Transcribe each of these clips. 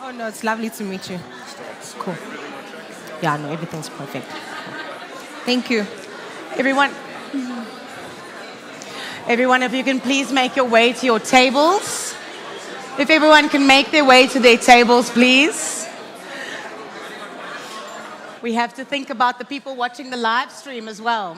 Oh, no, it's lovely to meet you. Cool. Yeah, no, everything's perfect. Thank you. Everyone, if you can please make your way to your tables. If everyone can make their way to their tables, please. We have to think about the people watching the live stream as well.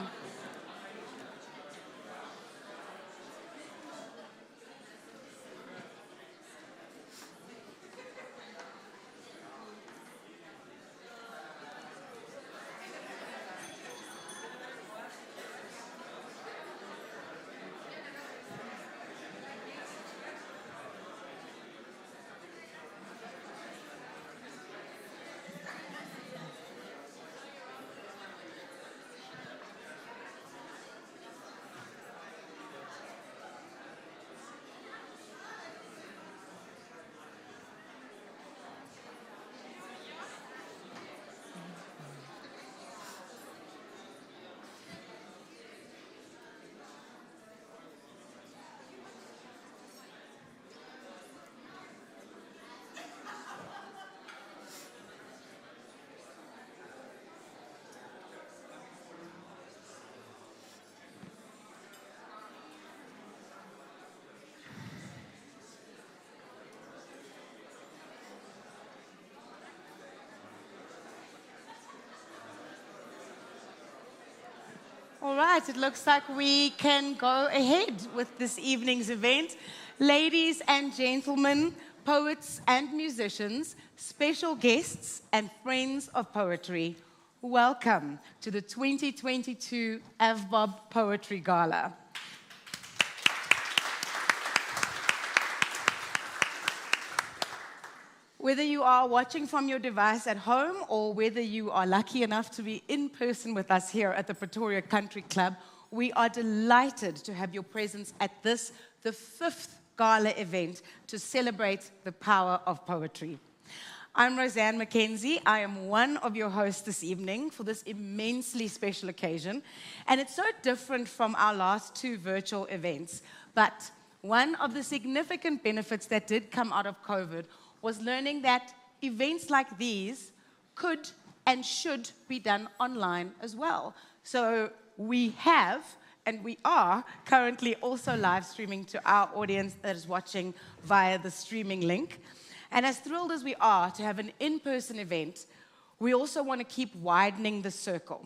All right, it looks like we can go ahead with this evening's event. Ladies and gentlemen, poets and musicians, special guests and friends of poetry, welcome to the 2022 AVBOB Poetry Gala. Whether you are watching from your device at home or whether you are lucky enough to be in person with us here at the Pretoria Country Club, we are delighted to have your presence at this, the 5th gala event to celebrate the power of poetry. I'm Roseanne McKenzie. I am one of your hosts this evening for this immensely special occasion. And it's so different from our last 2 virtual events. But one of the significant benefits that did come out of COVID was learning that events like these could and should be done online as well. So we have, and we are currently also live streaming to our audience that is watching via the streaming link. And as thrilled as we are to have an in-person event, we also want to keep widening the circle.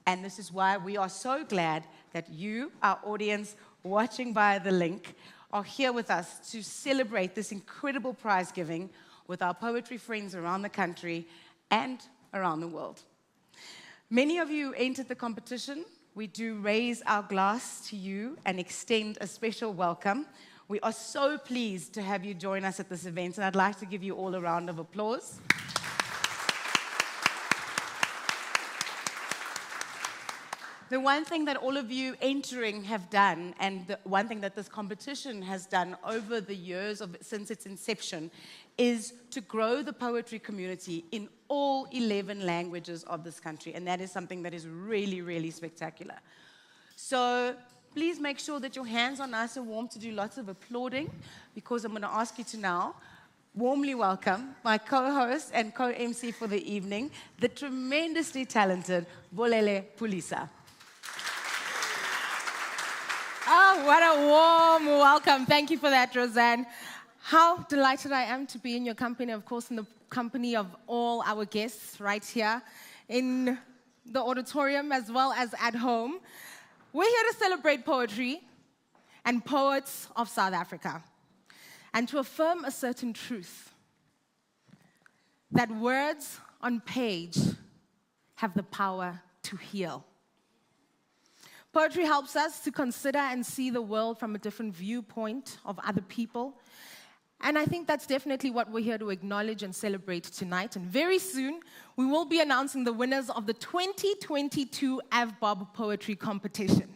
And this is why we are so glad that you, our audience watching via the link, are here with us to celebrate this incredible prize giving with our poetry friends around the country and around the world. Many of you entered the competition. We do raise our glass to you and extend a special welcome. We are so pleased to have you join us at this event, and I'd like to give you all a round of applause. The one thing that all of you entering have done, and the one thing that this competition has done over the years since its inception, is to grow the poetry community in all 11 languages of this country. And that is something that is really, really spectacular. So please make sure that your hands are nice and warm to do lots of applauding, because I'm going to ask you to now warmly welcome my co-host and co-MC for the evening, the tremendously talented Bolele Pulisa. Oh, what a warm welcome. Thank you for that, Roseanne. How delighted I am to be in your company, of course, in the company of all our guests right here in the auditorium as well as at home. We're here to celebrate poetry and poets of South Africa and to affirm a certain truth, that words on page have the power to heal. Poetry helps us to consider and see the world from a different viewpoint of other people. And I think that's definitely what we're here to acknowledge and celebrate tonight. And very soon, we will be announcing the winners of the 2022 AVBOB Poetry Competition.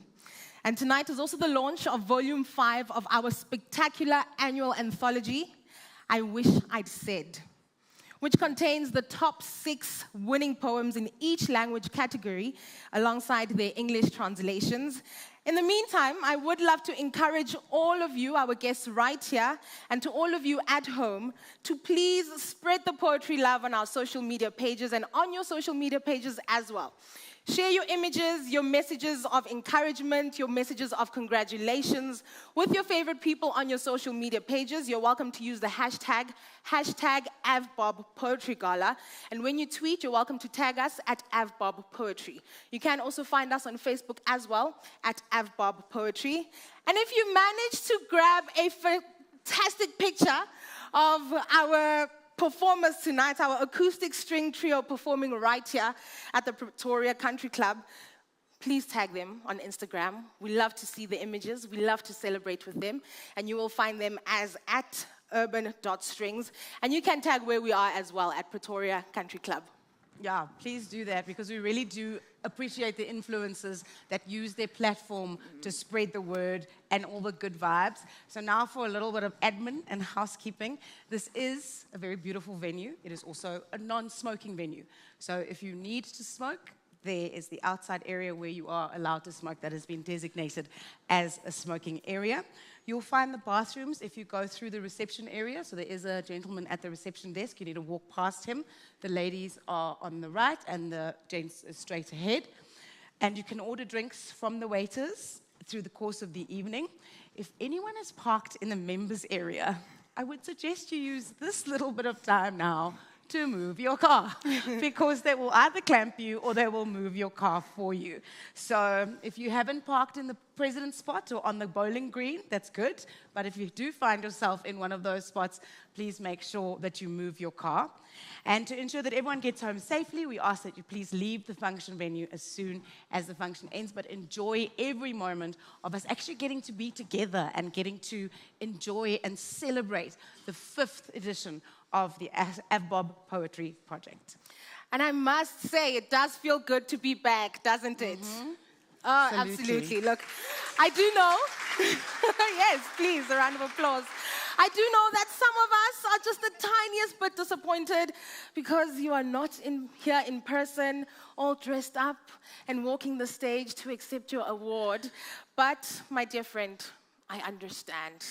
And tonight is also the launch of Volume 5 of our spectacular annual anthology, I Wish I'd Said, which contains the top 6 winning poems in each language category, alongside their English translations. In the meantime, I would love to encourage all of you, our guests right here, and to all of you at home, to please spread the poetry love on our social media pages and on your social media pages as well. Share your images, your messages of encouragement, your messages of congratulations with your favorite people on your social media pages. You're welcome to use the hashtag AVBOB Poetry Gala. And when you tweet, you're welcome to tag us at AVBOB Poetry. You can also find us on Facebook as well at AVBOB Poetry. And if you manage to grab a fantastic picture of our performers tonight, our acoustic string trio performing right here at the Pretoria Country Club, please tag them on Instagram. We love to see the images. We love to celebrate with them. And you will find them as at urban.strings. And you can tag where we are as well at Pretoria Country Club. Yeah, please do that, because we really do appreciate the influencers that use their platform to spread the word and all the good vibes. So now for a little bit of admin and housekeeping. This is a very beautiful venue. It is also a non-smoking venue. So if you need to smoke, there is the outside area where you are allowed to smoke that has been designated as a smoking area. You'll find the bathrooms if you go through the reception area. So there is a gentleman at the reception desk. You need to walk past him. The ladies are on the right and the gents are straight ahead. And you can order drinks from the waiters through the course of the evening. If anyone is parked in the members area, I would suggest you use this little bit of time now to move your car, because they will either clamp you or they will move your car for you. So if you haven't parked in the president's spot or on the bowling green, that's good. But if you do find yourself in one of those spots, please make sure that you move your car. And to ensure that everyone gets home safely, we ask that you please leave the function venue as soon as the function ends, but enjoy every moment of us actually getting to be together and getting to enjoy and celebrate the 5th edition of the AVBOB Poetry Project. And I must say, it does feel good to be back, doesn't it? Mm-hmm. Oh, absolutely. Look, I do know, yes, please, a round of applause. I do know that some of us are just the tiniest bit disappointed because you are not here in person, all dressed up and walking the stage to accept your award. But, my dear friend, I understand.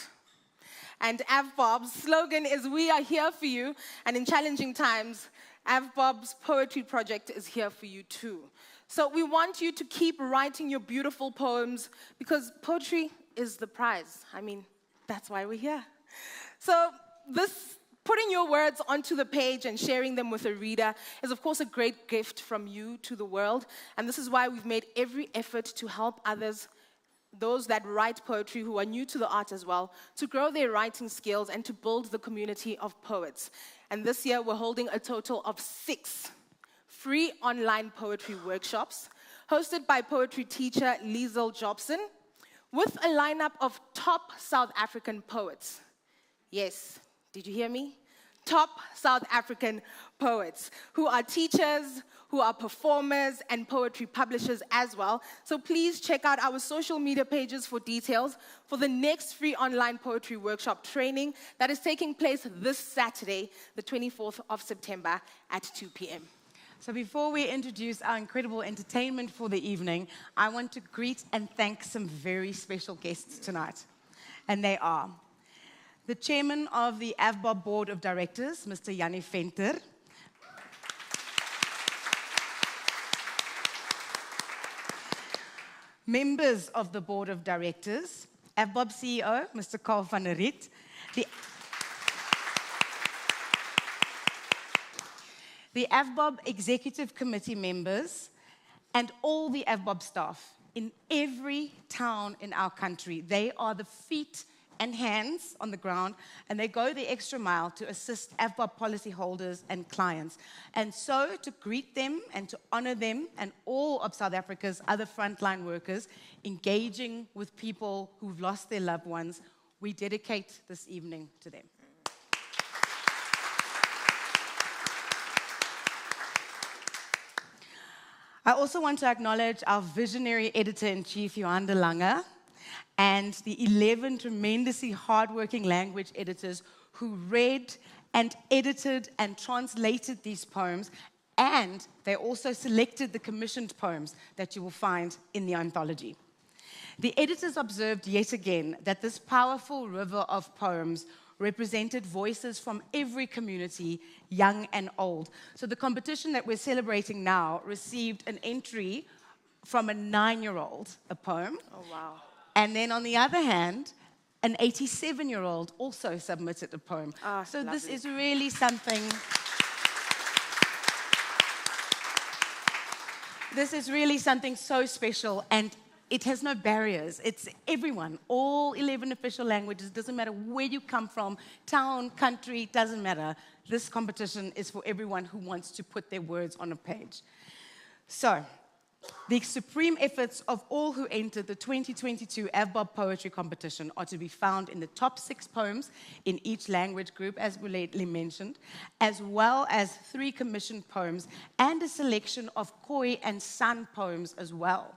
And AVBOB's slogan is, "We are here for you." And in challenging times, AVBOB's Poetry Project is here for you too. So we want you to keep writing your beautiful poems, because poetry is the prize. I mean, that's why we're here. So this, putting your words onto the page and sharing them with a reader, is of course a great gift from you to the world. And this is why we've made every effort to help others, those that write poetry who are new to the art as well, to grow their writing skills and to build the community of poets. And this year we're holding a total of 6 free online poetry workshops hosted by poetry teacher Liesel Jobson, with a lineup of top South African poets. Yes, did you hear me? Top South African poets who are teachers, who are performers and poetry publishers as well. So please check out our social media pages for details for the next free online poetry workshop training that is taking place this Saturday, the 24th of September at 2 p.m. So before we introduce our incredible entertainment for the evening, I want to greet and thank some very special guests tonight. And they are the chairman of the AVBOB Board of Directors, Mr. Jannie Venter. Members of the Board of Directors, AVBOB CEO, Mr. Carl van der Riet. The AVBOB Executive Committee members, and all the AVBOB staff in every town in our country. They are the feet and hands on the ground, and they go the extra mile to assist AVBOB policyholders and clients. And so, to greet them and to honor them and all of South Africa's other frontline workers engaging with people who've lost their loved ones, we dedicate this evening to them. I also want to acknowledge our visionary editor-in-chief, Johan de Lange, and the 11 tremendously hardworking language editors who read and edited and translated these poems, and they also selected the commissioned poems that you will find in the anthology. The editors observed yet again that this powerful river of poems represented voices from every community, young and old. So the competition that we're celebrating now received an entry from a 9-year-old, a poem. Oh, wow. And then on the other hand, an 87-year-old also submitted a poem. Oh, so lovely. this is really something... This is really something so special, and it has no barriers. It's everyone, all 11 official languages, doesn't matter where you come from, town, country, doesn't matter. This competition is for everyone who wants to put their words on a page. So, the supreme efforts of all who entered the 2022 AVBOB Poetry Competition are to be found in the top 6 poems in each language group, as Buleli mentioned, as well as 3 commissioned poems and a selection of Khoi and San poems as well.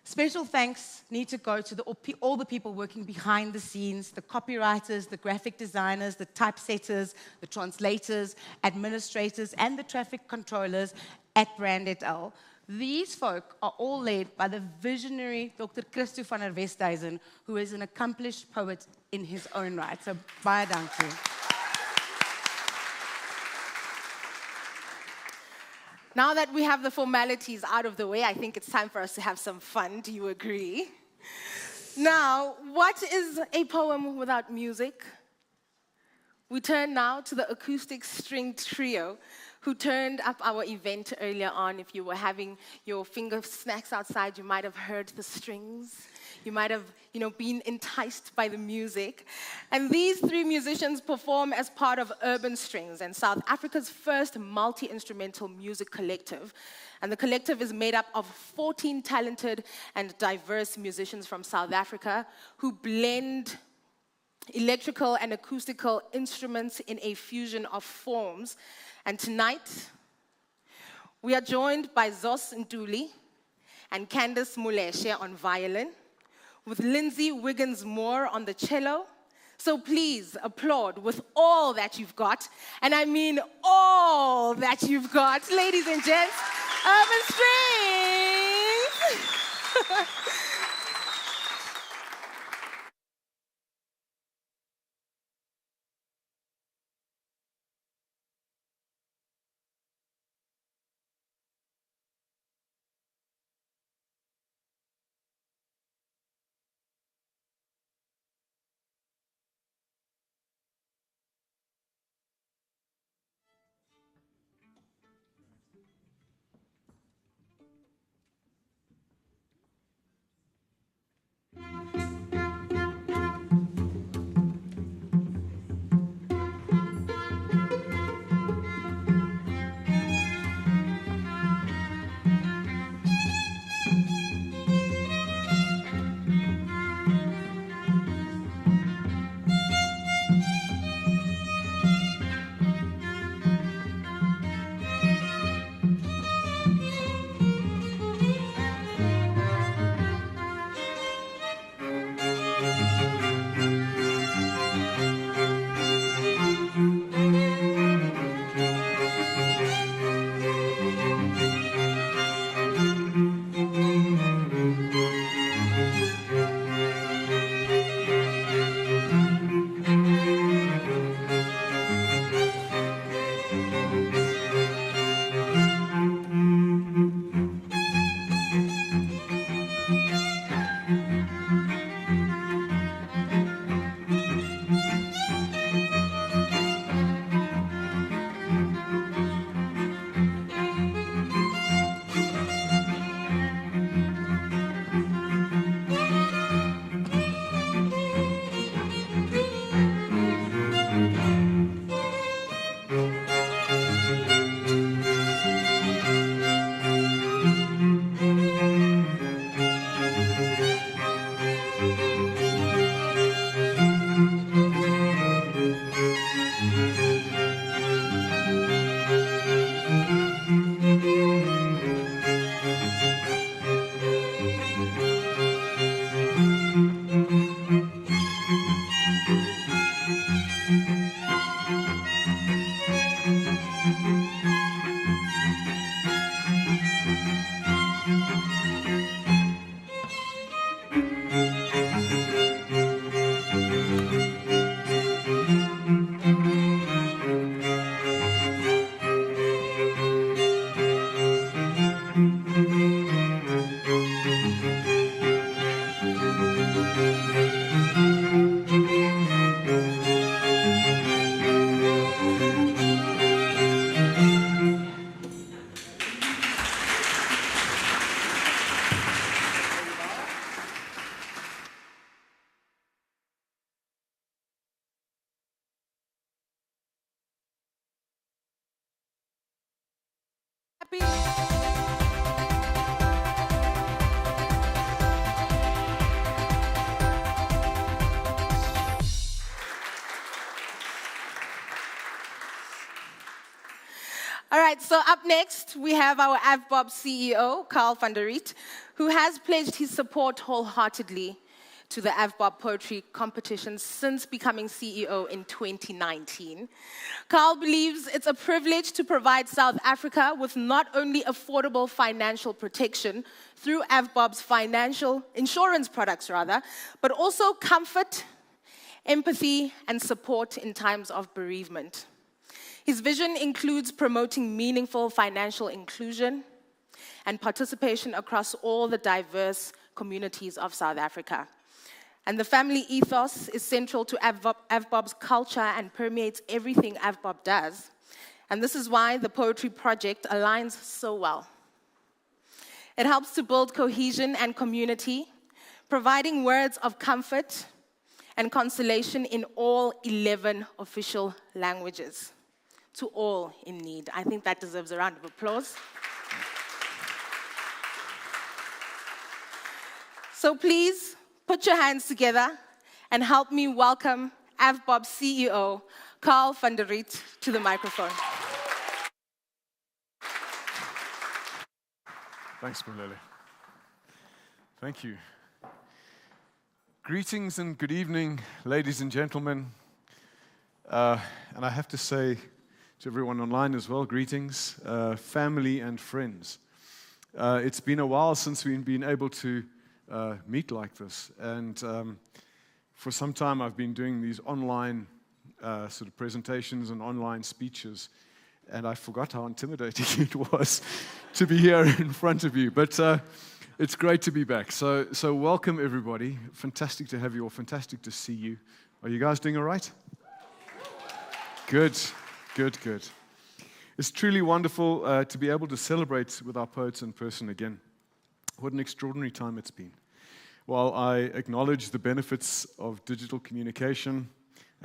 Special thanks need to go to all the people working behind the scenes, the copywriters, the graphic designers, the typesetters, the translators, administrators, and the traffic controllers at Brand et al. These folk are all led by the visionary Dr. Christo van der Westhuizen, who is an accomplished poet in his own right. So, baie dankie. Now that we have the formalities out of the way, I think it's time for us to have some fun. Do you agree? Now, what is a poem without music? We turn now to the acoustic string trio who turned up our event earlier on. If you were having your finger snacks outside, you might have heard the strings. You might have, been enticed by the music. And these 3 musicians perform as part of Urban Strings and South Africa's first multi-instrumental music collective. And the collective is made up of 14 talented and diverse musicians from South Africa who blend electrical and acoustical instruments in a fusion of forms. And tonight, we are joined by Zos Ntuli and Candice Muleshe on violin, with Lindsay Wiggins-Moore on the cello. So please applaud with all that you've got, and I mean all that you've got, ladies and gents, Urban Strings! All right, so up next, we have our AVBOB CEO, Carl van der Riet, who has pledged his support wholeheartedly to the AVBOB Poetry Competition since becoming CEO in 2019. Carl believes it's a privilege to provide South Africa with not only affordable financial protection through AVBOB's financial insurance products, but also comfort, empathy, and support in times of bereavement. His vision includes promoting meaningful financial inclusion and participation across all the diverse communities of South Africa. And the family ethos is central to AVBOB's culture and permeates everything AVBOB does. And this is why the Poetry Project aligns so well. It helps to build cohesion and community, providing words of comfort and consolation in all 11 official languages. To all in need. I think that deserves a round of applause. So please, put your hands together and help me welcome AVBOB CEO, Carl van der Riet, to the microphone. Thanks, Malele. Thank you. Greetings and good evening, ladies and gentlemen. And I have to say, to everyone online as well, greetings, family and friends. It's been a while since we've been able to meet like this, and for some time I've been doing these online sort of presentations and online speeches, and I forgot how intimidating it was to be here in front of you, but it's great to be back. So welcome everybody, fantastic to have you all, fantastic to see you. Are you guys doing all right? Good. Good. It's truly wonderful to be able to celebrate with our poets in person again. What an extraordinary time it's been. While I acknowledge the benefits of digital communication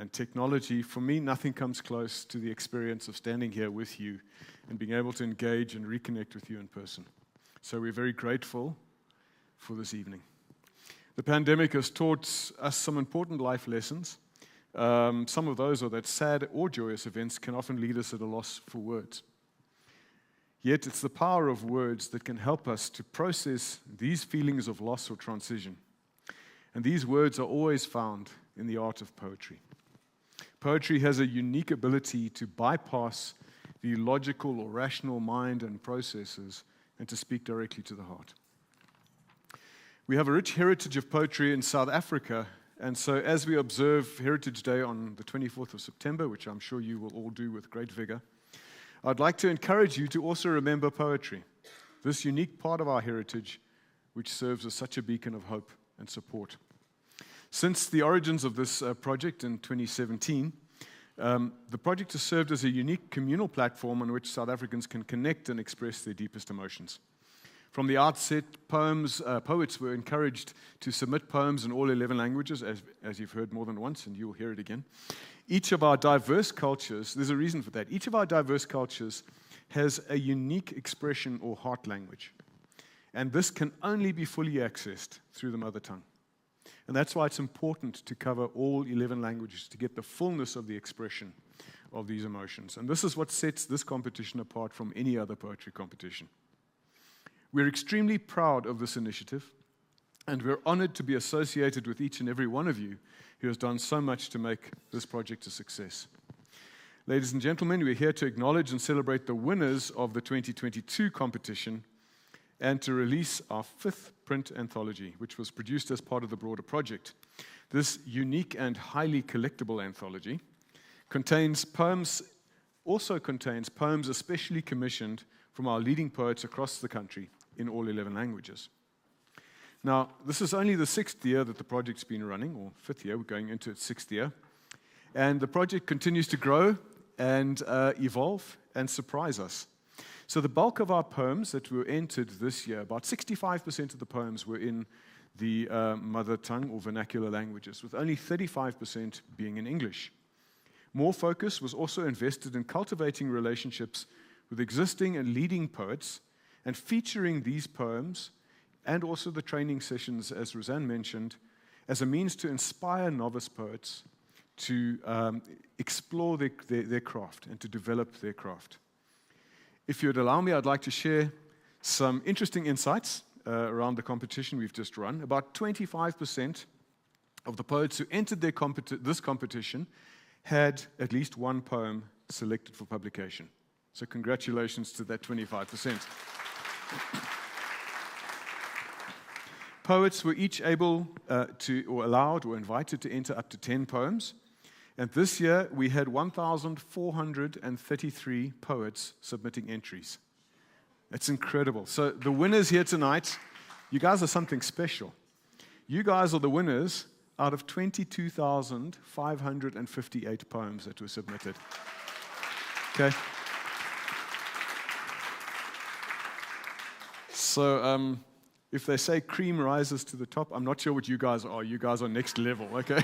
and technology, for me, nothing comes close to the experience of standing here with you and being able to engage and reconnect with you in person. So we're very grateful for this evening. The pandemic has taught us some important life lessons. Some of those are that sad or joyous events can often lead us at a loss for words. Yet it's the power of words that can help us to process these feelings of loss or transition. And these words are always found in the art of poetry. Poetry has a unique ability to bypass the logical or rational mind and processes and to speak directly to the heart. We have a rich heritage of poetry in South Africa. And so as we observe Heritage Day on the 24th of September, which I'm sure you will all do with great vigor, I'd like to encourage you to also remember poetry, this unique part of our heritage, which serves as such a beacon of hope and support. Since the origins of this project in 2017, the project has served as a unique communal platform on which South Africans can connect and express their deepest emotions. From the outset, poets were encouraged to submit poems in all 11 languages, as you've heard more than once, and you'll hear it again. Each of our diverse cultures, there's a reason for that, each of our diverse cultures has a unique expression or heart language. And this can only be fully accessed through the mother tongue. And that's why it's important to cover all 11 languages to get the fullness of the expression of these emotions. And this is what sets this competition apart from any other poetry competition. We're extremely proud of this initiative, and we're honored to be associated with each and every one of you who has done so much to make this project a success. Ladies and gentlemen, we're here to acknowledge and celebrate the winners of the 2022 competition and to release our 5th print anthology, which was produced as part of the broader project. This unique and highly collectible anthology also contains poems especially commissioned from our leading poets across the country in all 11 languages. Now, this is only the 6th year that the project's been running, or 5th year, we're going into its 6th year. And the project continues to grow and evolve and surprise us. So the bulk of our poems that were entered this year, about 65% of the poems were in the mother tongue or vernacular languages, with only 35% being in English. More focus was also invested in cultivating relationships with existing and leading poets and featuring these poems and also the training sessions, as Roseanne mentioned, as a means to inspire novice poets to explore their craft and to develop their craft. If you'd allow me, I'd like to share some interesting insights around the competition we've just run. About 25% of the poets who entered this competition had at least one poem selected for publication. So congratulations to that 25%. Poets were each able or allowed or invited to enter up to 10 poems. And this year, we had 1,433 poets submitting entries. That's incredible. So the winners here tonight, you guys are something special. You guys are the winners out of 22,558 poems that were submitted. Okay? So if they say cream rises to the top, I'm not sure what you guys are. You guys are next level, okay?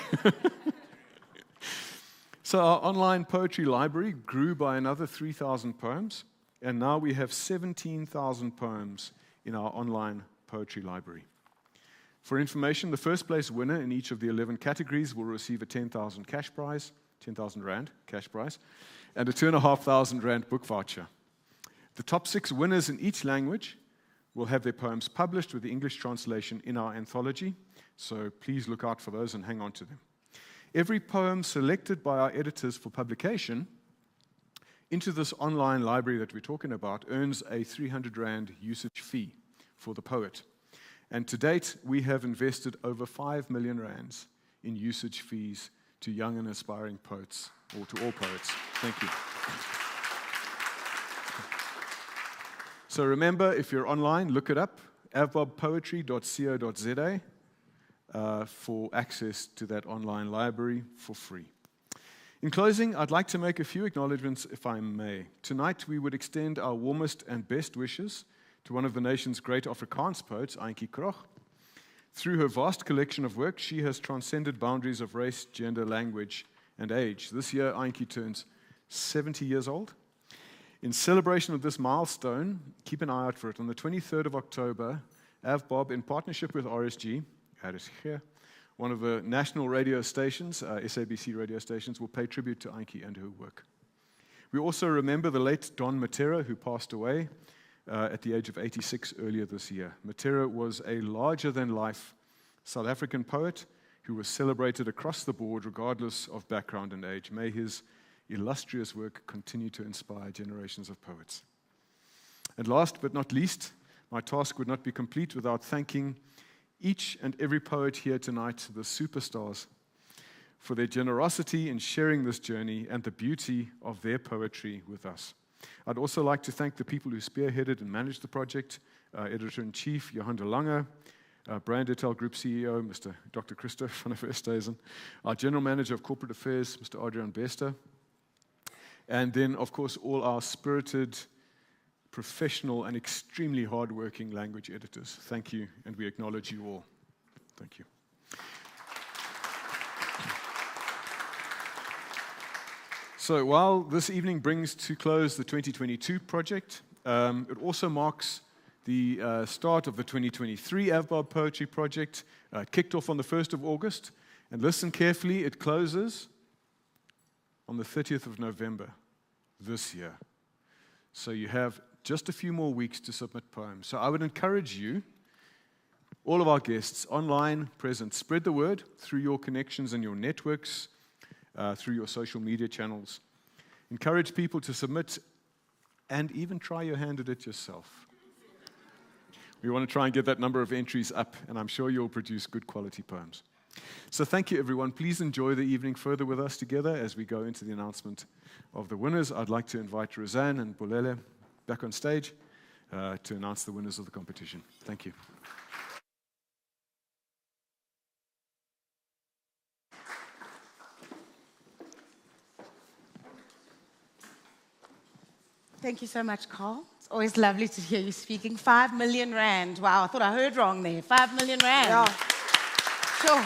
So our online poetry library grew by another 3,000 poems, and now we have 17,000 poems in our online poetry library. For information, the first place winner in each of the 11 categories will receive a 10,000 cash prize, 10,000 Rand cash prize, and a 2,500 Rand book voucher. The top 6 winners in each language will have their poems published with the English translation in our anthology, so please look out for those and hang on to them. Every poem selected by our editors for publication into this online library that we're talking about earns a 300 Rand usage fee for the poet. And to date, we have invested over 5 million Rands in usage fees to young and aspiring poets, or to all poets. Thank you. So remember, if you're online, look it up, avbobpoetry.co.za. For access to that online library for free. In closing, I'd like to make a few acknowledgements, if I may. Tonight, we would extend our warmest and best wishes to one of the nation's great Afrikaans poets, Auntie Krog. Through her vast collection of work, she has transcended boundaries of race, gender, language, and age. This year, Auntie turns 70 years old. In celebration of this milestone, keep an eye out for it. On the 23rd of October, AVBOB, in partnership with RSG, one of the national radio stations, SABC radio stations, will pay tribute to Auntie and her work. We also remember the late Don Matera, who passed away at the age of 86 earlier this year. Matera was a larger-than-life South African poet who was celebrated across the board regardless of background and age. May his illustrious work continue to inspire generations of poets. And last but not least, my task would not be complete without thanking each and every poet here tonight, the superstars, for their generosity in sharing this journey and the beauty of their poetry with us. I'd also like to thank the people who spearheaded and managed the project, Editor-in-Chief Johan de Lange, Brand Etel Group CEO, Mr. Dr. Christo van der Versthuizen, our General Manager of Corporate Affairs, Mr. Adrian Bester, and then, of course, all our spirited, professional and extremely hard-working language editors. Thank you, and we acknowledge you all. Thank you. So while this evening brings to close the 2022 project, it also marks the start of the 2023 AVBOB Poetry Project. It kicked off on the 1st of August, and listen carefully, it closes on the 30th of November this year. So you have just a few more weeks to submit poems. So I would encourage you, all of our guests, online, present, spread the word through your connections and your networks, through your social media channels. Encourage people to submit and even try your hand at it yourself. We want to try and get that number of entries up, and I'm sure you'll produce good quality poems. So thank you, everyone. Please enjoy the evening further with us together as we go into the announcement of the winners. I'd like to invite Roseanne and Bolele back on stage to announce the winners of the competition. Thank you. Thank you so much, Carl. It's always lovely to hear you speaking. 5 million Rand. Wow, I thought I heard wrong there. 5 million Rand. Yeah. Sure,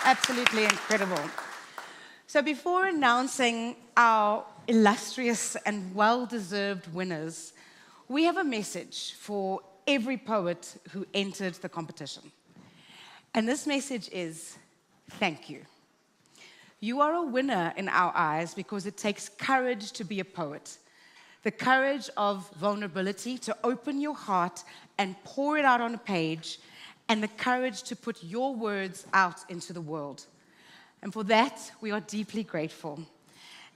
absolutely incredible. So before announcing our illustrious and well-deserved winners, we have a message for every poet who entered the competition. And this message is, thank you. You are a winner in our eyes because it takes courage to be a poet. The courage of vulnerability, to open your heart and pour it out on a page, and the courage to put your words out into the world. And for that, we are deeply grateful.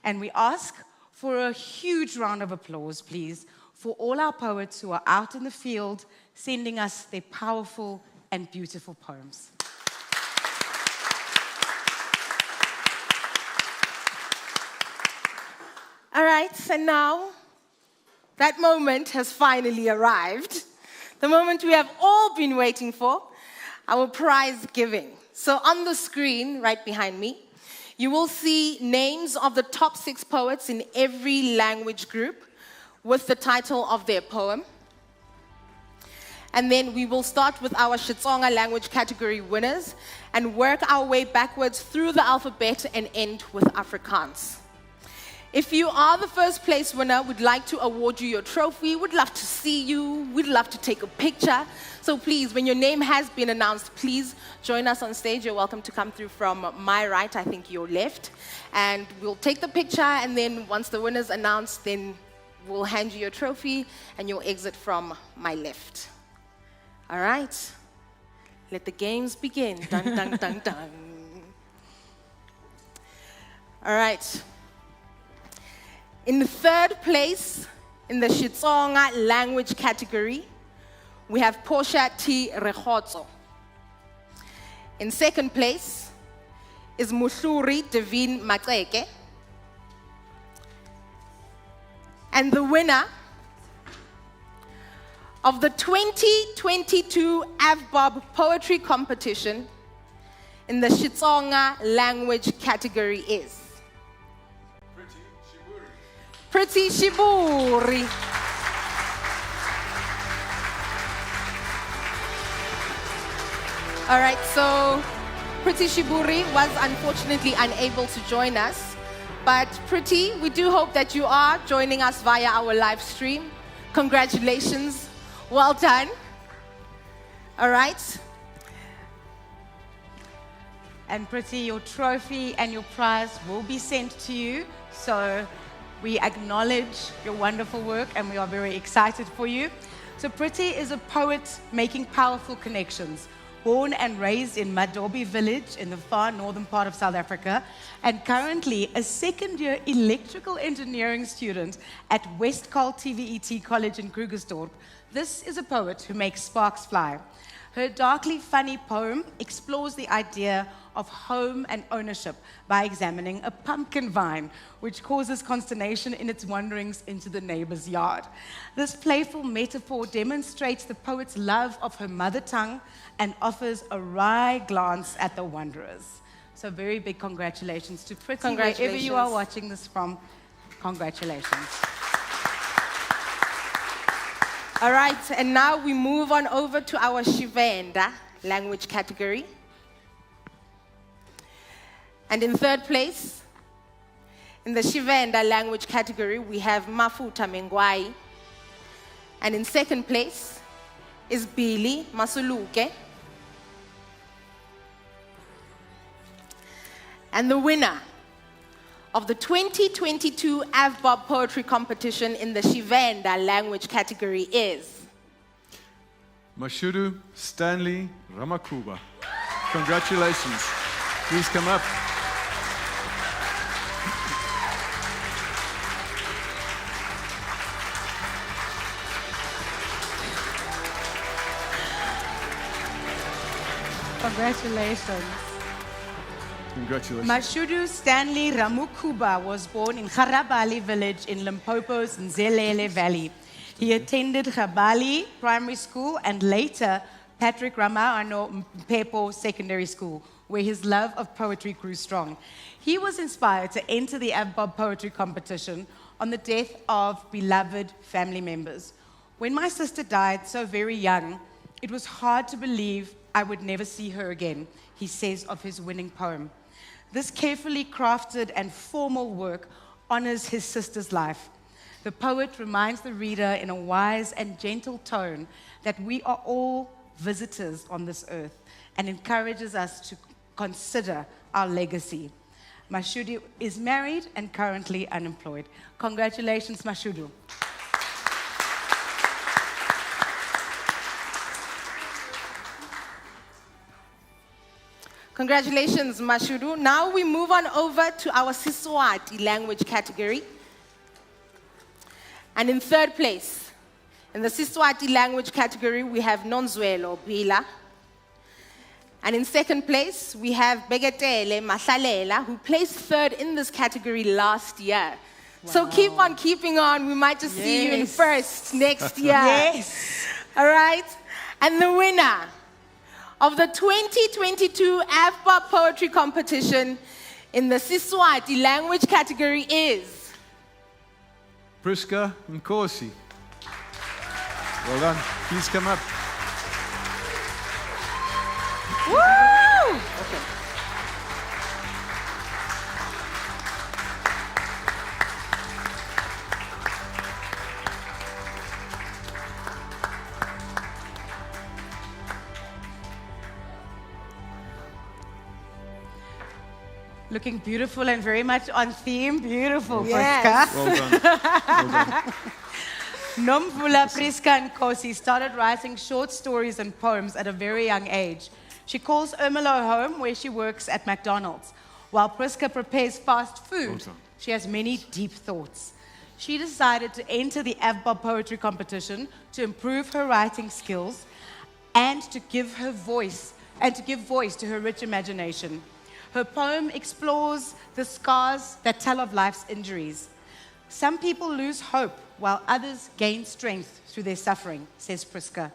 And we ask for a huge round of applause, please, for all our poets who are out in the field sending us their powerful and beautiful poems. All right, and now that moment has finally arrived. The moment we have all been waiting for, our prize giving. So on the screen, right behind me, you will see names of the top 6 poets in every language group with the title of their poem. And then we will start with our Xitsonga language category winners and work our way backwards through the alphabet and end with Afrikaans. If you are the first place winner, we'd like to award you your trophy. We'd love to see you. We'd love to take a picture. So please, when your name has been announced, please join us on stage. You're welcome to come through from my right, I think your left. And we'll take the picture, and then once the winner's announced, then we'll hand you your trophy, and you'll exit from my left. All right. Let the games begin. Dun, dun, dun, dun. All right. In the 3rd place in the Xitsonga language category, we have Portia T. Rekotso. In 2nd place is Muhluri Devine Matseke. And the winner of the 2022 AVBOB Poetry Competition in the Xitsonga language category is Pretty Shiburi. All right, so Pretty Shiburi was unfortunately unable to join us. But Pretty, we do hope that you are joining us via our live stream. Congratulations. Well done. All right. And Pretty, your trophy and your prize will be sent to you. So we acknowledge your wonderful work, and we are very excited for you. So Pretty is a poet making powerful connections. Born and raised in Madobi village in the far northern part of South Africa, and currently a 2nd-year electrical engineering student at Westcahl TVET College in Krugersdorp, this is a poet who makes sparks fly. Her darkly funny poem explores the idea of home and ownership by examining a pumpkin vine, which causes consternation in its wanderings into the neighbor's yard. This playful metaphor demonstrates the poet's love of her mother tongue and offers a wry glance at the wanderers. So very big congratulations to Pretty. Congratulations. Wherever you are watching this from, congratulations. All right, and now we move on over to our Shivenda language category. And in 3rd place, in the Shivenda language category, we have Mafuta Mengwai. And in 2nd place is Billy Masuluke. And the winner of the 2022 AVBOB Poetry Competition in the Shivenda language category is Mashudu Stanley Ramakuba. Congratulations. Please come up. Congratulations. Congratulations. Mashudu Stanley Ramukuba was born in Kharabali village in Limpopo's Nzelele Valley. He attended Khabali Primary School and later Patrick Ramaano Mpepo Secondary School, where his love of poetry grew strong. He was inspired to enter the AVBOB Poetry Competition on the death of beloved family members. When my sister died so very young, it was hard to believe I would never see her again, he says of his winning poem. This carefully crafted and formal work honors his sister's life. The poet reminds the reader in a wise and gentle tone that we are all visitors on this earth and encourages us to consider our legacy. Mashudu is married and currently unemployed. Congratulations, Mashudu. Congratulations, Mashudu. Now we move on over to our Siswati language category. And in third place, in the Siswati language category, we have Nonzwelo Bila. And in second place, we have Begetele Mahlalela, who placed third in this category last year. Wow. So keep on keeping on. We might just see you in first next year. Yes. All right? And the winner of the 2022 AVBOB Poetry Competition in the Siswati language category is Priska Nkosi. Well done. Please come up. Woo! Okay. Looking beautiful and very much on theme. Beautiful, Yes. Priska. Well done. Well done. Nomvula Priska Nkosi started writing short stories and poems at a very young age. She calls Ermelo home, where she works at McDonald's. While Priska prepares fast food, she has many deep thoughts. She decided to enter the AVBOB Poetry Competition to improve her writing skills and to give voice to her rich imagination. Her poem explores the scars that tell of life's injuries. Some people lose hope while others gain strength through their suffering, says Priska.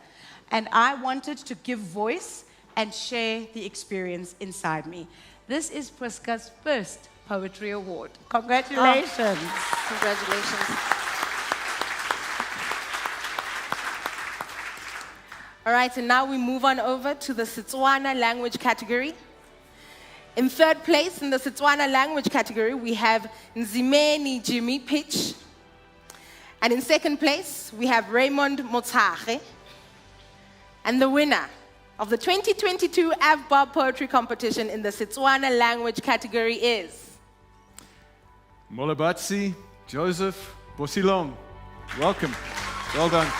And I wanted to give voice and share the experience inside me. This is Priska's first Poetry Award. Congratulations. Congratulations. All right, and now we move on over to the Setswana language category. In third place in the Setswana language category, we have Nzimeni Jimmy Pitch. And in second place, we have Raymond Motsage. And the winner of the 2022 AVBOB Poetry Competition in the Setswana language category is Molebatsi Joseph Bosilong. Welcome. Well done.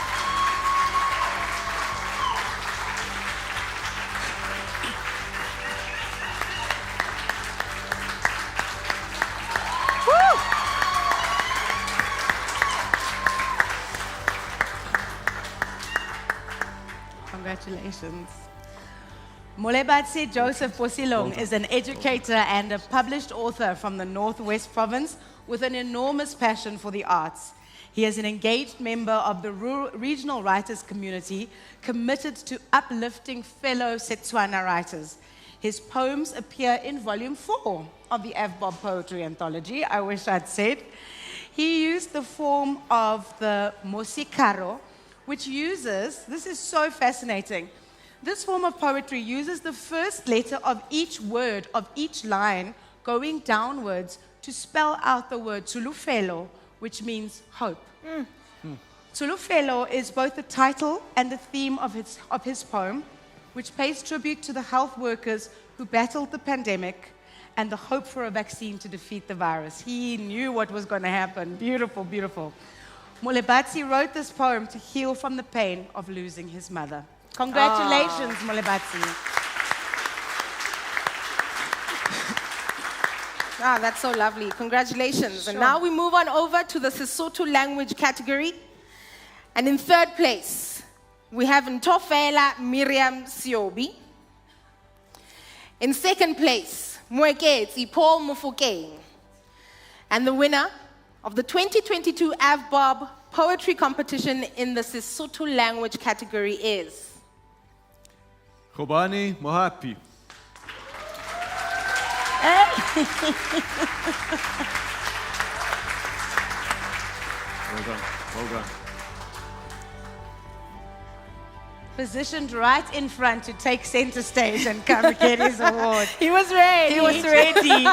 Congratulations. Molebatsi Joseph Bosilong is an educator and a published author from the Northwest Province with an enormous passion for the arts. He is an engaged member of the regional writers community committed to uplifting fellow Setswana writers. His poems appear in volume 4 of the AVBOB Poetry Anthology. I wish I'd said. He used the form of the Mosikaro, which uses, this is so fascinating, this form of poetry uses the first letter of each word of each line going downwards to spell out the word Tulufelo, which means hope. Tulufelo is both the title and the theme of his poem, which pays tribute to the health workers who battled the pandemic and the hope for a vaccine to defeat the virus. He knew what was going to happen. Beautiful, beautiful. Molebatsi wrote this poem to heal from the pain of losing his mother. Congratulations, Molebatsi. That's so lovely. Congratulations. Sure. And now we move on over to the Sesotho language category. And in third place, we have Ntofela Miriam Siobi. In second place, Mweketsi Paul Mufokeng. And the winner of the 2022 AVBOB Poetry Competition in the Sesotho language category is Kobani Mohapi. Well done. Well done. positioned right in front to take center stage and come get his award. He was ready. He was ready.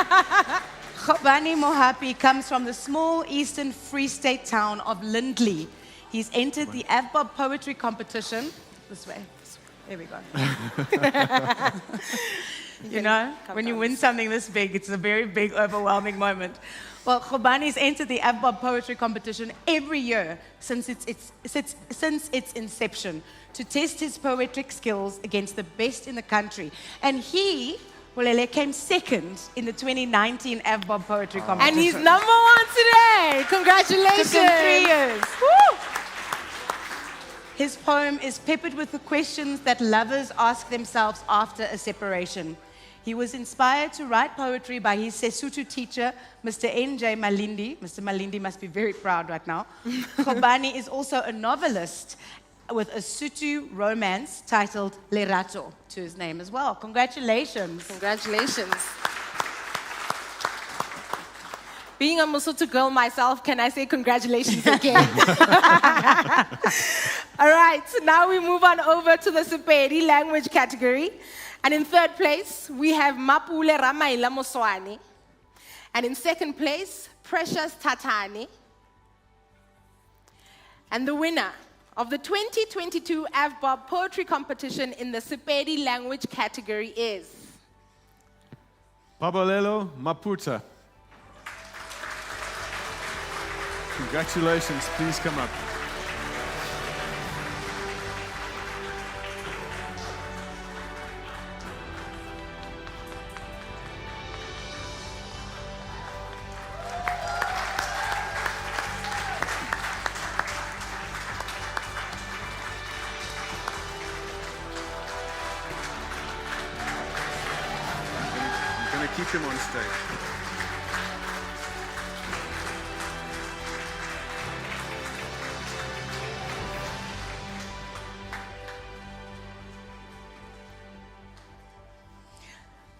Khobani Mohapi comes from the small eastern Free State town of Lindley. He's entered the AVBOB Poetry Competition. This way. There we go. You know, when you win something this big, it's a very big, overwhelming moment. Well, Khobani's entered the AVBOB Poetry Competition every year since its inception to test his poetic skills against the best in the country. And he, Bolele, came second in the 2019 AVBOB Poetry Competition. And he's #1 today. Congratulations. Took him 3 years. Woo! His poem is peppered with the questions that lovers ask themselves after a separation. He was inspired to write poetry by his Sesotho teacher, Mr. N.J. Malindi. Mr. Malindi must be very proud right now. Khobani is also a novelist with a Sotho romance titled Lerato to his name as well. Congratulations. Congratulations. Being a Mosotho girl myself, can I say congratulations again? All right, so now we move on over to the Sepedi language category. And in third place, we have Mapule Ramaila Moswani. And in second place, Precious Tatani. And the winner of the 2022 AVBOB Poetry Competition in the Sepedi language category is Babalelo Maputa. Congratulations, please come up. I'm going to keep him on stage.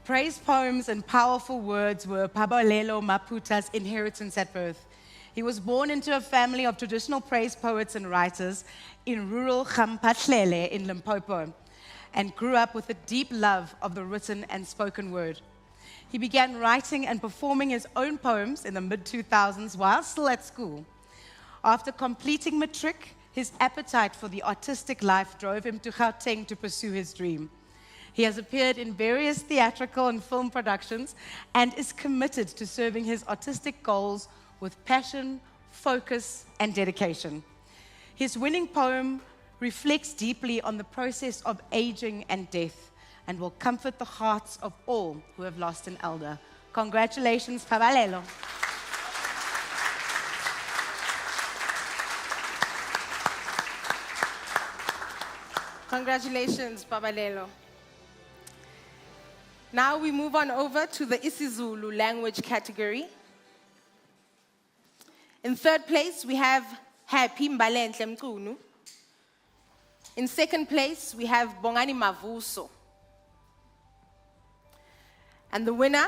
Praise poems and powerful words were Pabalelo Maputa's inheritance at birth. He was born into a family of traditional praise poets and writers in rural Gampatlele in Limpopo and grew up with a deep love of the written and spoken word. He began writing and performing his own poems in the mid-2000s while still at school. After completing matric, his appetite for the artistic life drove him to Gauteng to pursue his dream. He has appeared in various theatrical and film productions and is committed to serving his artistic goals with passion, focus, and dedication. His winning poem reflects deeply on the process of aging and death and will comfort the hearts of all who have lost an elder. Congratulations, Pabalelo. Congratulations, Babalelo. Now we move on over to the isiZulu language category. In third place, we have Happy Mbalenhle Mchunu. In second place, we have Bongani Mavuso. And the winner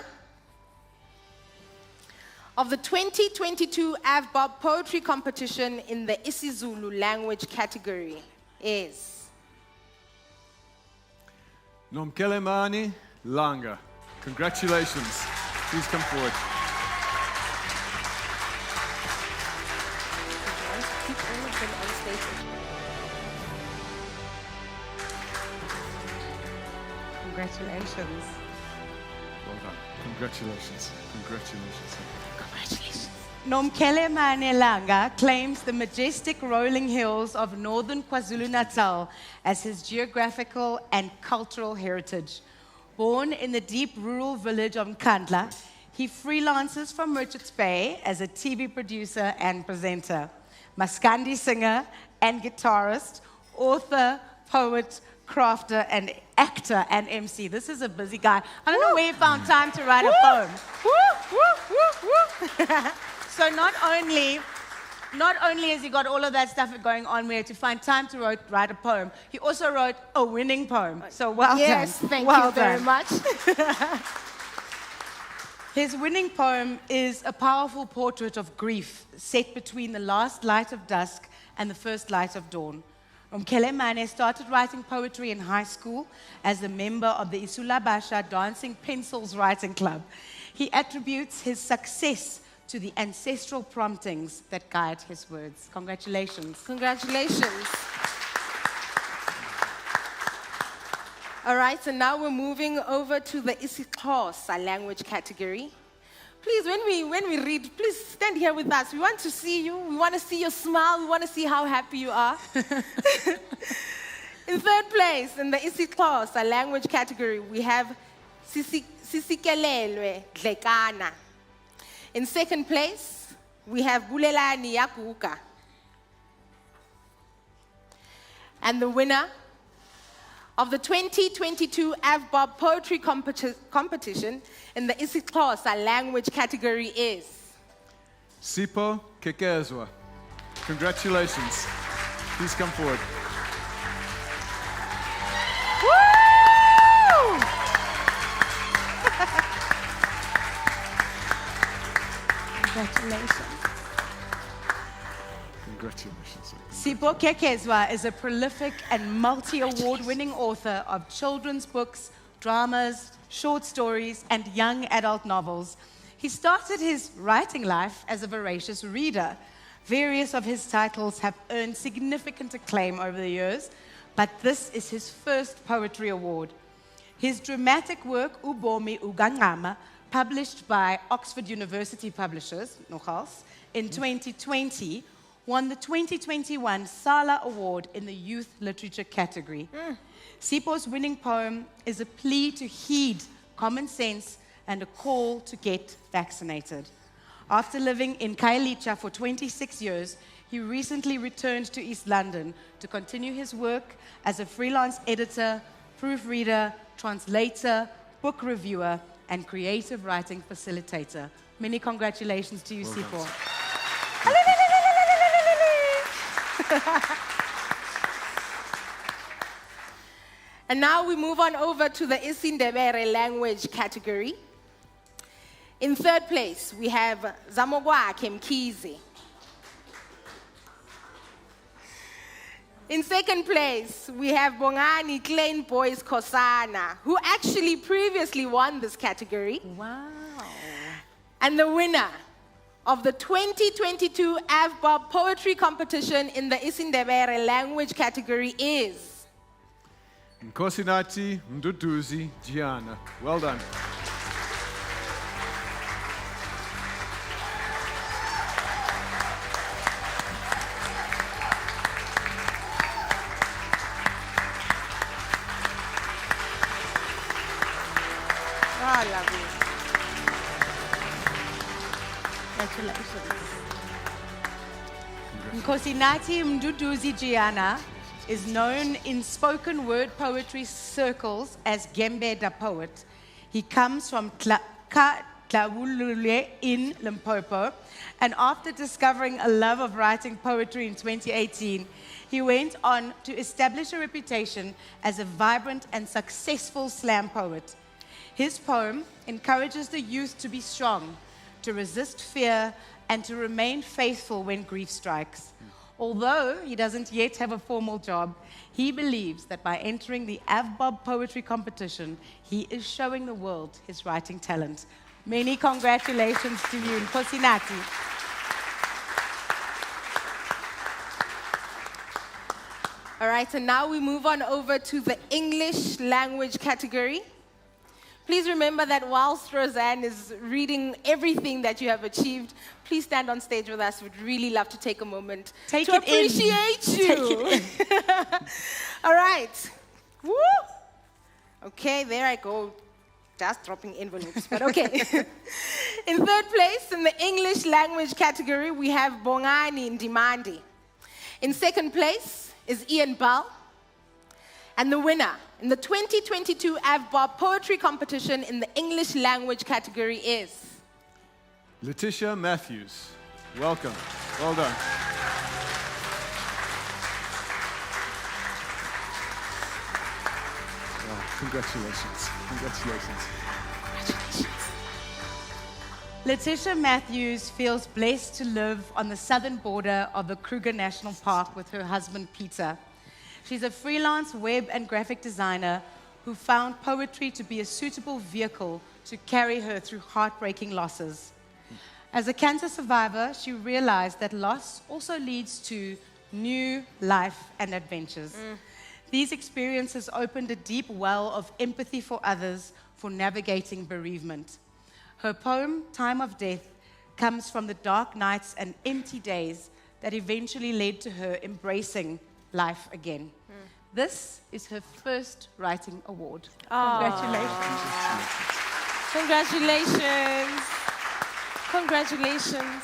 of the 2022 AVBOB Poetry Competition in the isiZulu language category is Nomkelemani Langa. Congratulations. Please come forward. Keep all of them on stage. Congratulations. Well done. Congratulations. Congratulations. Congratulations. Nomkelemane Langa claims the majestic rolling hills of northern KwaZulu-Natal as his geographical and cultural heritage. Born in the deep rural village of Nkandla, he freelances from Richards Bay as a TV producer and presenter, Maskandi singer and guitarist, author, poet, crafter, and actor and MC. This is a busy guy. I don't know where he found time to write a poem. So not only has he got all of that stuff going on where to find time to write a poem, he also wrote a winning poem. So well done. Yes, thank well you very done. much. His winning poem is a powerful portrait of grief set between the last light of dusk and the first light of dawn. Mkelemane started writing poetry in high school as a member of the Isulabasha Dancing Pencils Writing Club. He attributes his success to the ancestral promptings that guide his words. Congratulations. Congratulations. All right, so now we're moving over to the isiXhosa language category. Please, when we read, please stand here with us. We want to see you. We want to see your smile. We want to see how happy you are. In third place, in the isiXhosa language category, we have Sisikelelwe Dlekana. In second place, we have Bulelani Yakuka. And the winner of the 2022 AVBOB Poetry Competition in the isiXhosa language category is Sipho Kekezwa. Congratulations. Please come forward. Woo! Congratulations. Congratulations. Sipho Kekezwa is a prolific and multi-award-winning author of children's books, dramas, short stories, and young adult novels. He started his writing life as a voracious reader. Various of his titles have earned significant acclaim over the years, but this is his first poetry award. His dramatic work, Ubomi Ugangama, published by Oxford University Publishers, nogals, in 2020, won the 2021 Sala Award in the Youth Literature category. Sipho's winning poem is a plea to heed common sense and a call to get vaccinated. After living in Khayelitsha for 26 years, he recently returned to East London to continue his work as a freelance editor, proofreader, translator, book reviewer, and creative writing facilitator. Many congratulations to you, Sipho. And now we move on over to the isiNdebele language category. In third place, we have Zamogwakhe Mkhize. In second place, we have Bongani Klein Boys Kosana, who actually previously won this category. Wow. And the winner of the 2022 AVBOB Poetry Competition in the isiNdebele language category is Nkosinathi Mduduzi Gianna. Well done. I love you. Congratulations. Nkosinathi Mduduzi Gianna is known in spoken word poetry circles as Gembe the Poet. He comes from Tlabulule in Limpopo, and after discovering a love of writing poetry in 2018, he went on to establish a reputation as a vibrant and successful slam poet. His poem encourages the youth to be strong, to resist fear, and to remain faithful when grief strikes. Although he doesn't yet have a formal job, he believes that by entering the AVBOB Poetry Competition, he is showing the world his writing talent. Many congratulations to you, Nkosinathi. All right, and now we move on over to the English language category. Please remember that whilst Roseanne is reading everything that you have achieved, please stand on stage with us. We'd really love to take a moment to appreciate you. All right. Woo! Okay, there I go. Just dropping envelopes, but okay. In third place, in the English language category, we have Bongani Ndimandi. In second place is Ian Bell. And the winner in the 2022 AVBOB Poetry Competition in the English language category is Letitia Matthews. Welcome. Well done. Wow, congratulations. Congratulations. Letitia Matthews feels blessed to live on the southern border of the Kruger National Park with her husband, Peter. She's a freelance web and graphic designer who found poetry to be a suitable vehicle to carry her through heartbreaking losses. As a cancer survivor, she realized that loss also leads to new life and adventures. These experiences opened a deep well of empathy for others for navigating bereavement. Her poem, Time of Death, comes from the dark nights and empty days that eventually led to her embracing life again. This is her first writing award. Congratulations. Congratulations. Congratulations.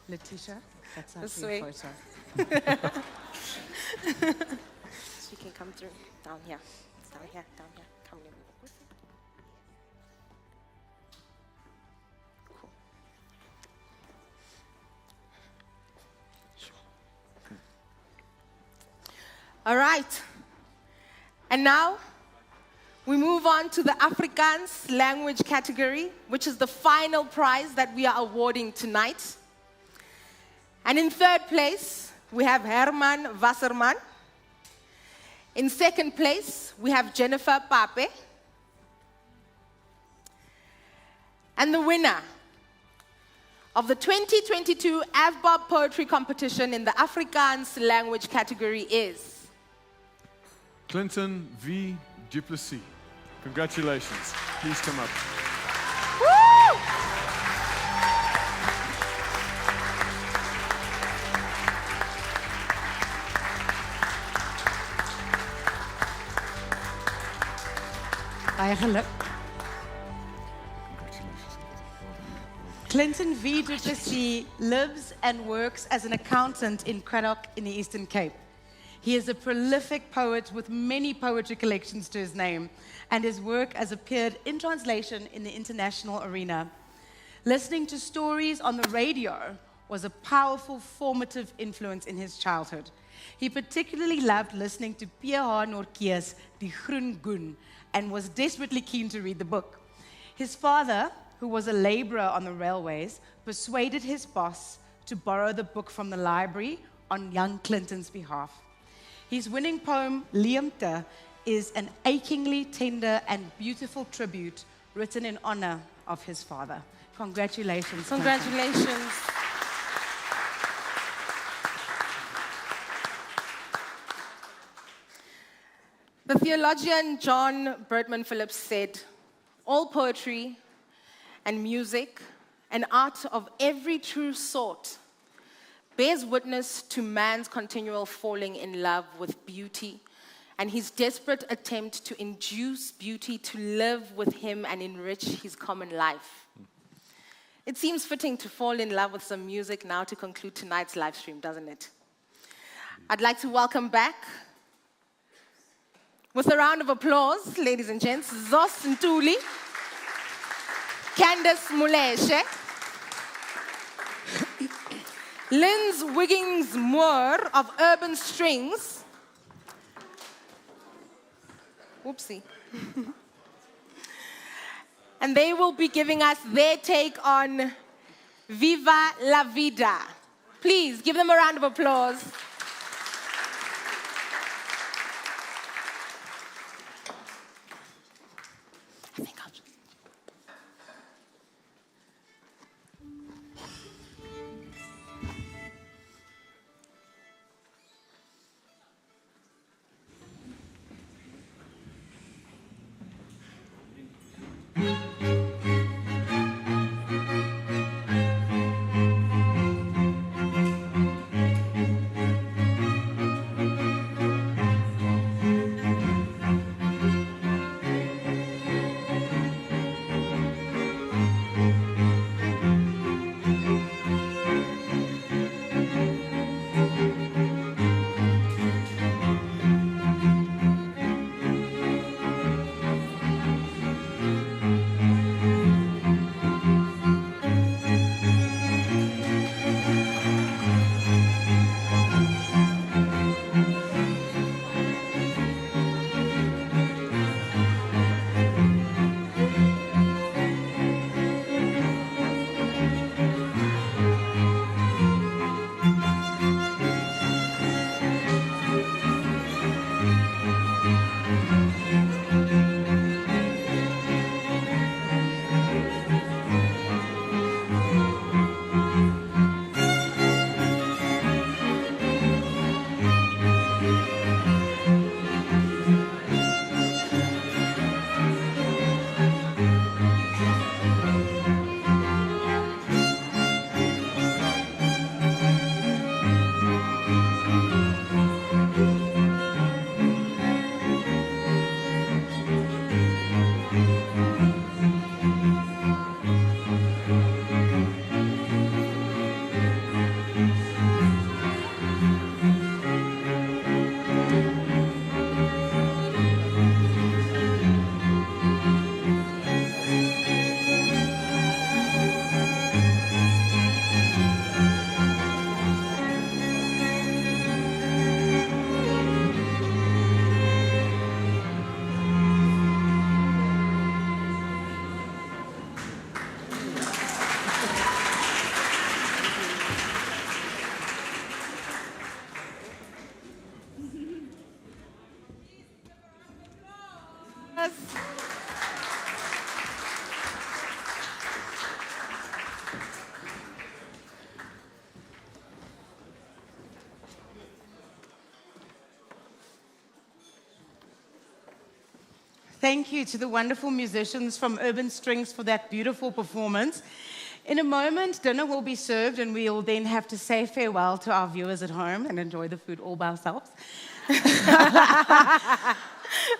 Letitia, that's our This free way. photo. She can come through. Down here. It's down here. Down here. Come here. Cool. All right. And now we move on to the Afrikaans language category, which is the final prize that we are awarding tonight. And in third place, we have Herman Wasserman. In second place, we have Jennifer Pape. And the winner of the 2022 AVBOB Poetry Competition in the Afrikaans language category is Clinton V. Duplessis. Congratulations. Please come up. Woo! Baie geluk. Clinton V. Duplessis lives and works as an accountant in Cradock in the Eastern Cape. He is a prolific poet with many poetry collections to his name, and his work has appeared in translation in the international arena. Listening to stories on the radio was a powerful, formative influence in his childhood. He particularly loved listening to P.H. Nortje's Die Groen Goen and was desperately keen to read the book. His father, who was a laborer on the railways, persuaded his boss to borrow the book from the library on young Clinton's behalf. His winning poem, Leemte, is an achingly tender and beautiful tribute written in honor of his father. Congratulations. Congratulations. The theologian John Bertman Phillips said, "All poetry and music and art of every true sort bears witness to man's continual falling in love with beauty and his desperate attempt to induce beauty to live with him and enrich his common life." It seems fitting to fall in love with some music now to conclude tonight's live stream, doesn't it? I'd like to welcome back, with a round of applause, ladies and gents, Zos Ntuli, Candace Muleshe, Linz Wiggins Moore of Urban Strings. Whoopsie. And they will be giving us their take on Viva la Vida. Please give them a round of applause. I think I'll just... Thank you to the wonderful musicians from Urban Strings for that beautiful performance. In a moment, dinner will be served, and we'll then have to say farewell to our viewers at home and enjoy the food all by ourselves.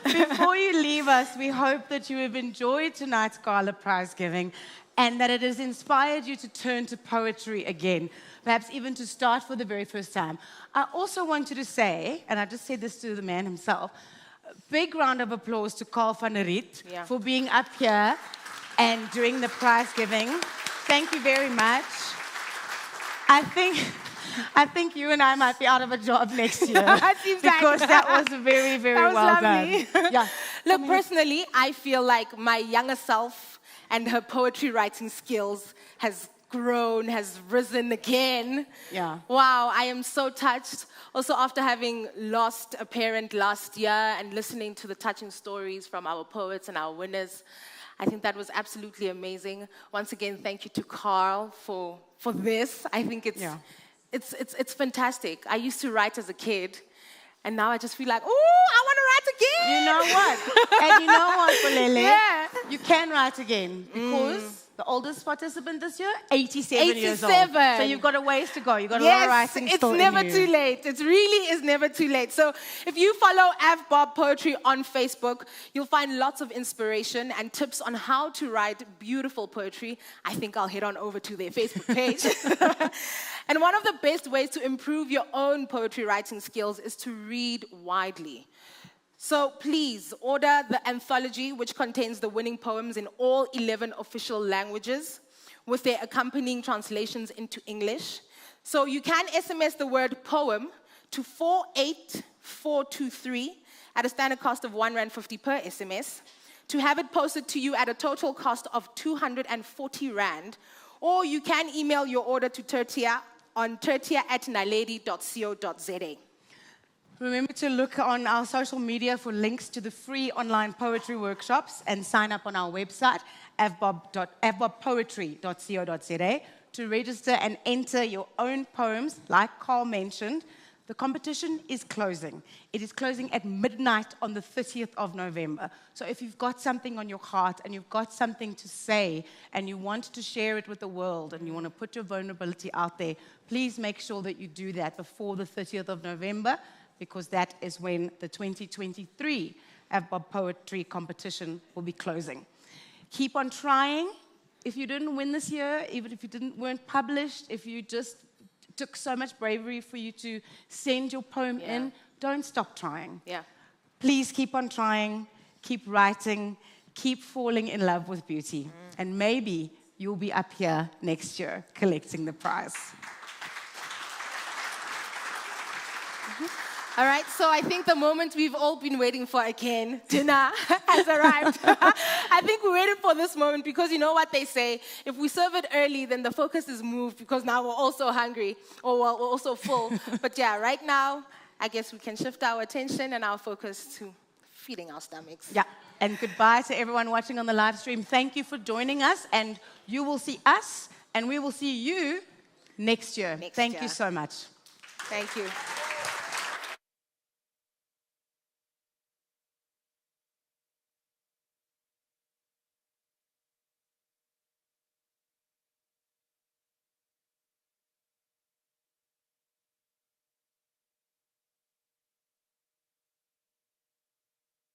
Before you leave us, we hope that you have enjoyed tonight's gala prize giving and that it has inspired you to turn to poetry again, perhaps even to start for the very first time. I also wanted to say, and I just said this to the man himself, a big round of applause to Carl van der Riet for being up here and doing the prize giving. Thank you very much. I think you and I might be out of a job next year because that was very, very well done. Yeah. Look, personally, I feel like my younger self and her poetry writing skills has grown, has risen again. Yeah. Wow, I am so touched. Also, after having lost a parent last year and listening to the touching stories from our poets and our winners, I think that was absolutely amazing. Once again, thank you to Carl for this. I think it's fantastic. I used to write as a kid, and now I just feel like, ooh, I want to write again. You know what? And you know what, Bolele? Yeah. You can write again because the oldest participant this year, 87 years old. So you've got a ways to go. You've got a lot of writing still in you. It's never too late. It really is never too late. So if you follow AVBOB Poetry on Facebook, you'll find lots of inspiration and tips on how to write beautiful poetry. I think I'll head on over to their Facebook page. And one of the best ways to improve your own poetry writing skills is to read widely. So please order the anthology, which contains the winning poems in all 11 official languages with their accompanying translations into English. So you can SMS the word poem to 48423 at a standard cost of R1.50 per SMS to have it posted to you at a total cost of 240 Rand. Or you can email your order to Tertia on tertia@naledi.co.za. Remember to look on our social media for links to the free online poetry workshops and sign up on our website, avbobpoetry.co.za, to register and enter your own poems, like Carl mentioned. The competition is closing. It is closing at midnight on the 30th of November. So if you've got something on your heart and you've got something to say and you want to share it with the world and you want to put your vulnerability out there, please make sure that you do that before the 30th of November, because that is when the 2023 AVBOB Poetry Competition will be closing. Keep on trying. If you didn't win this year, even if you weren't published, if you just took so much bravery for you to send your poem in, don't stop trying. Please keep on trying, keep writing, keep falling in love with beauty. And maybe you'll be up here next year collecting the prize. All right, so I think the moment we've all been waiting for again, dinner, has arrived. I think we waited for this moment because you know what they say, if we serve it early, then the focus is moved because now we're all so hungry, or well, we're also full. But yeah, right now, I guess we can shift our attention and our focus to feeding our stomachs. Yeah, and goodbye to everyone watching on the live stream. Thank you for joining us, and you will see us, and we will see you next year. Thank you so much. Thank you.